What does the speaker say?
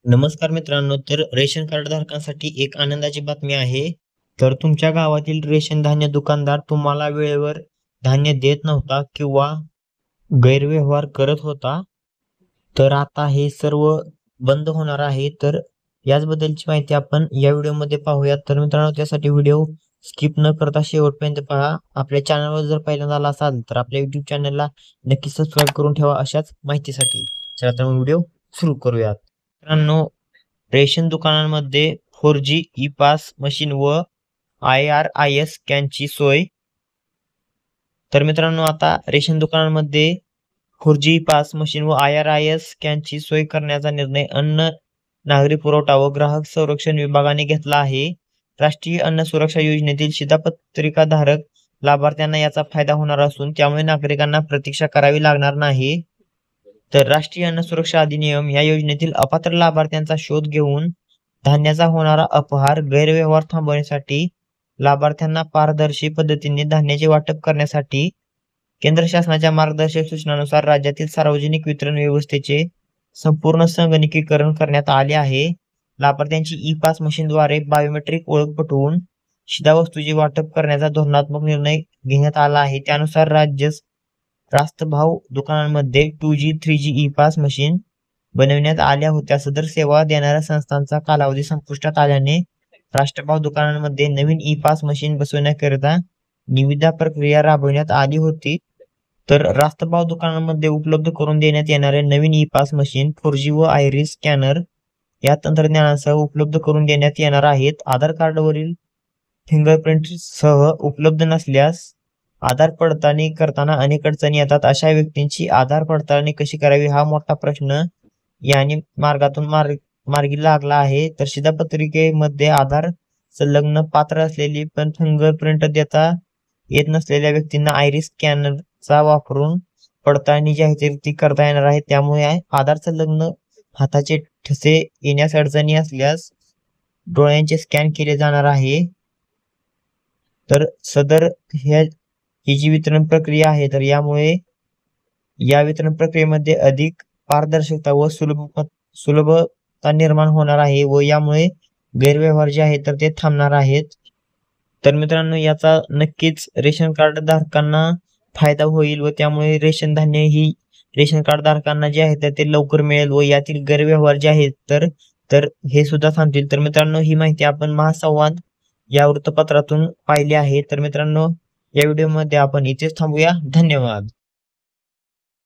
नमस्कार मित्रांनो, तर रेशन कार्ड धारकांसाठी एक आनंदाची बातमी आहे. तर तुमच्या गावातील रेशन धान्य दुकानदार तुम्हाला वेळेवर धान्य देत नव्हता किंवा गैरव्यवहार करत होता. तर आता हे सर्व बंद होणार आहे. तर याचबद्दलची माहिती आपण या व्हिडिओमध्ये पाहूयात. तर मित्रांनो, त्यासाठी व्हिडिओ स्किप न करता शेवटपर्यंत पहा. आपल्या चॅनलवर जर पहिल्यांदा आला असाल तर आपल्या YouTube चॅनलला नक्की सबस्क्राईब करून ठेवा अशाच माहितीसाठी. चला तर मग व्हिडिओ सुरू करूयात. मित्रांनो, रेशन दुकानांमध्ये 4G ई-पास मशीन व IRIS स्कॅनची सोय. तर मित्रांनो, आता रेशन दुकानांमध्ये 4G पास मशीन व IRIS स्कॅनची सोय करण्याचा निर्णय अन्न, नागरी पुरवठा व ग्राहक संरक्षण विभागाने घेतला आहे. राष्ट्रीय अन्न सुरक्षा योजनेतील शिधापत्रिकाधारक लाभार्थ्यांना याचा फायदा होणार असून त्यामुळे नागरिकांना प्रतीक्षा करावी लागणार नाही. तर राष्ट्रीय अन्न सुरक्षा अधिनियम या योजनेतील अपात्र लाभार्थ्यांचा शोध घेऊन धान्याचा होणारा अपहार, गैरव्यवहार थांबवण्यासाठी लाभार्थ्यांना पारदर्शी पद्धतीने धान्याचे वाटप करण्यासाठी केंद्र शासनाच्या मार्गदर्शक सूचनानुसार राज्यातील सार्वजनिक वितरण व्यवस्थेचे संपूर्ण संगणकीकरण करण्यात आले आहे. लाभार्थ्यांची ई-पास मशीनद्वारे बायोमेट्रिक ओळख पटवून शिधावस्तूचे वाटप करण्याचा धोरणात्मक निर्णय घेण्यात आला आहे. त्यानुसार रास्तभाव दुकानांमध्ये 2G, 3G ई-पास मशीन बनविण्यात आल्या होत्या. सदर सेवा देणाऱ्या संस्थांचा कालावधी संपुष्टात आल्याने राष्ट्रभाव दुकानांमध्ये नवीन ई-पास मशीन बसवण्याकरिता निविदा प्रक्रिया राबविण्यात आली होती. तर रास्तभाव दुकानांमध्ये उपलब्ध करून देण्यात येणारे नवीन ई-पास मशीन 4G व आयरिस स्कॅनर या तंत्रज्ञानासह उपलब्ध करून देण्यात येणार आहेत. आधार कार्डवरील फिंगरप्रिंटसह उपलब्ध नसल्यास आधार पडताळणी करताना अनेक अडचणी येतात. अशा व्यक्तींची आधार पडताळणी कशी करावी हा मोठा प्रश्न याने मार्गी लागला आहे. तर शिधापत्रिकेमध्ये आधार संलग्न पात्र असलेली पण फिंगरप्रिंट देता येत नसलेल्या व्यक्तींना आयरिस स्कॅनरचा वापरून पडताळणी जी आहे ती करता येणार आहे. त्यामुळे आधार संलग्न हाताचे ठसे येण्यास अडचणी असल्यास डोळ्यांचे स्कॅन केले जाणार आहे. तर सदर ही जी वितरण प्रक्रिया आहे तर यामुळे या वितरण प्रक्रियेमध्ये अधिक पारदर्शकता व सुलभता निर्माण होणार आहे व यामुळे गैरव्यवहार जे आहेत तर ते थांबणार आहेत. तर मित्रांनो, याचा नक्कीच रेशन कार्ड धारकांना फायदा होईल व त्यामुळे रेशन कार्ड धारकांना जे आहे ते लवकर मिळेल व यातील गैरव्यवहार जे आहेत तर हे सुद्धा थांबतील. तर मित्रांनो, ही माहिती आपण महासंवाद या वृत्तपत्रातून पाहिली आहे. तर मित्रांनो, या व्हिडिओमध्ये आपण इथेच थांबूया. धन्यवाद.